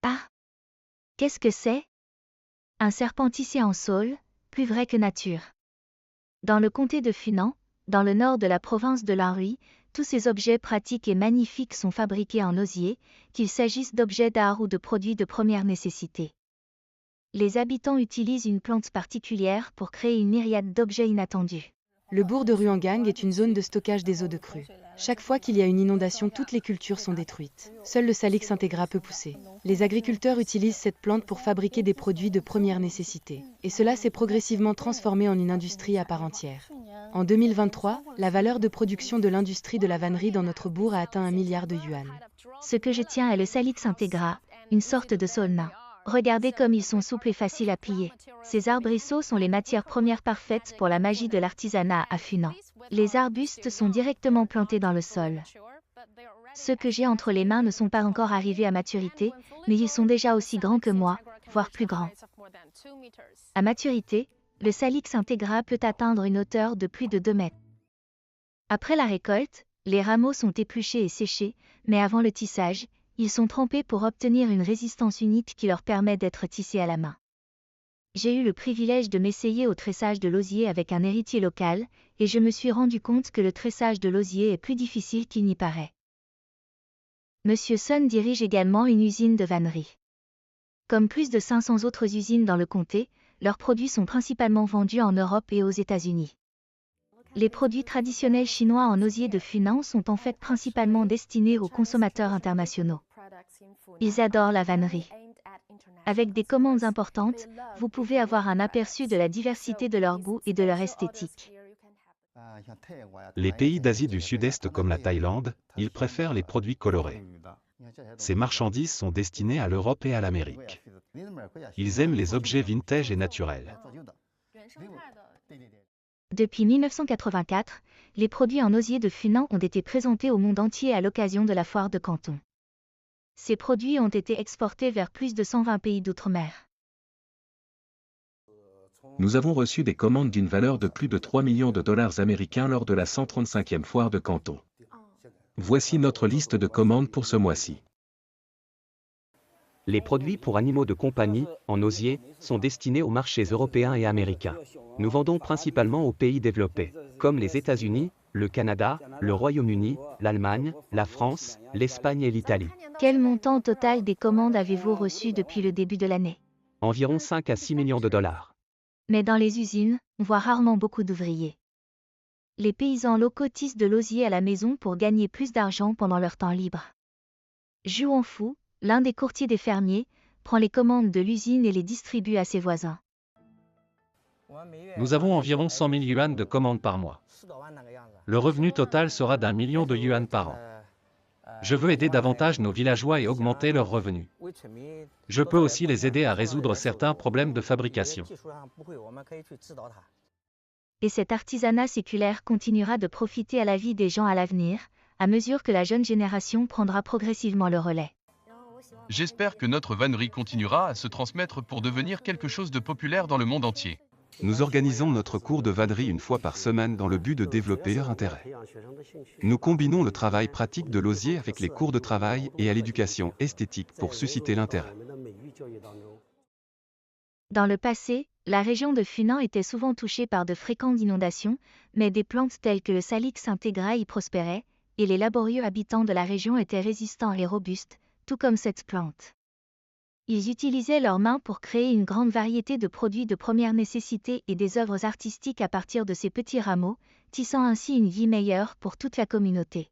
Ah! Qu'est-ce que c'est? Un serpent tissé en saule, plus vrai que nature. Dans le comté de Funan, dans le nord de la province de l'Anhui, tous ces objets pratiques et magnifiques sont fabriqués en osier, qu'il s'agisse d'objets d'art ou de produits de première nécessité. Les habitants utilisent une plante particulière pour créer une myriade d'objets inattendus. Le bourg de Ruangang est une zone de stockage des eaux de crue. Chaque fois qu'il y a une inondation, toutes les cultures sont détruites. Seul le Salix integra peut pousser. Les agriculteurs utilisent cette plante pour fabriquer des produits de première nécessité. Et cela s'est progressivement transformé en une industrie à part entière. En 2023, la valeur de production de l'industrie de la vannerie dans notre bourg a atteint 1 milliard de yuan. Ce que je tiens est le Salix integra, une sorte de saule nain. Regardez comme ils sont souples et faciles à plier. Ces arbrisseaux sont les matières premières parfaites pour la magie de l'artisanat à Funan. Les arbustes sont directement plantés dans le sol. Ceux que j'ai entre les mains ne sont pas encore arrivés à maturité, mais ils sont déjà aussi grands que moi, voire plus grands. À maturité, le Salix integra peut atteindre une hauteur de plus de 2 mètres. Après la récolte, les rameaux sont épluchés et séchés, mais avant le tissage, ils sont trempés pour obtenir une résistance unique qui leur permet d'être tissés à la main. J'ai eu le privilège de m'essayer au tressage de l'osier avec un héritier local, et je me suis rendu compte que le tressage de l'osier est plus difficile qu'il n'y paraît. Monsieur Sun dirige également une usine de vannerie. Comme plus de 500 autres usines dans le comté, leurs produits sont principalement vendus en Europe et aux États-Unis. Les produits traditionnels chinois en osier de Funan sont en fait principalement destinés aux consommateurs internationaux. Ils adorent la vannerie. Avec des commandes importantes, vous pouvez avoir un aperçu de la diversité de leur goût et de leur esthétique. Les pays d'Asie du Sud-Est comme la Thaïlande, ils préfèrent les produits colorés. Ces marchandises sont destinées à l'Europe et à l'Amérique. Ils aiment les objets vintage et naturels. Depuis 1984, les produits en osier de Funan ont été présentés au monde entier à l'occasion de la foire de Canton. Ces produits ont été exportés vers plus de 120 pays d'outre-mer. Nous avons reçu des commandes d'une valeur de plus de 3 millions de dollars américains lors de la 135e foire de Canton. Voici notre liste de commandes pour ce mois-ci. Les produits pour animaux de compagnie, en osier, sont destinés aux marchés européens et américains. Nous vendons principalement aux pays développés, comme les États-Unis, le Canada, le Royaume-Uni, l'Allemagne, la France, l'Espagne et l'Italie. Quel montant total des commandes avez-vous reçu depuis le début de l'année? Environ 5 à 6 millions de dollars. Mais dans les usines, on voit rarement beaucoup d'ouvriers. Les paysans locaux tissent de l'osier à la maison pour gagner plus d'argent pendant leur temps libre. Zhu Wanfu, l'un des courtiers des fermiers, prend les commandes de l'usine et les distribue à ses voisins. Nous avons environ 100 000 yuan de commandes par mois. Le revenu total sera d'1 million de yuan par an. Je veux aider davantage nos villageois et augmenter leurs revenus. Je peux aussi les aider à résoudre certains problèmes de fabrication. Et cet artisanat séculaire continuera de profiter à la vie des gens à l'avenir, à mesure que la jeune génération prendra progressivement le relais. J'espère que notre vannerie continuera à se transmettre pour devenir quelque chose de populaire dans le monde entier. Nous organisons notre cours de vannerie une fois par semaine dans le but de développer leur intérêt. Nous combinons le travail pratique de l'osier avec les cours de travail et à l'éducation esthétique pour susciter l'intérêt. Dans le passé, la région de Funan était souvent touchée par de fréquentes inondations, mais des plantes telles que le Salix integra y prospéraient, et les laborieux habitants de la région étaient résistants et robustes, tout comme cette plante. Ils utilisaient leurs mains pour créer une grande variété de produits de première nécessité et des œuvres artistiques à partir de ces petits rameaux, tissant ainsi une vie meilleure pour toute la communauté.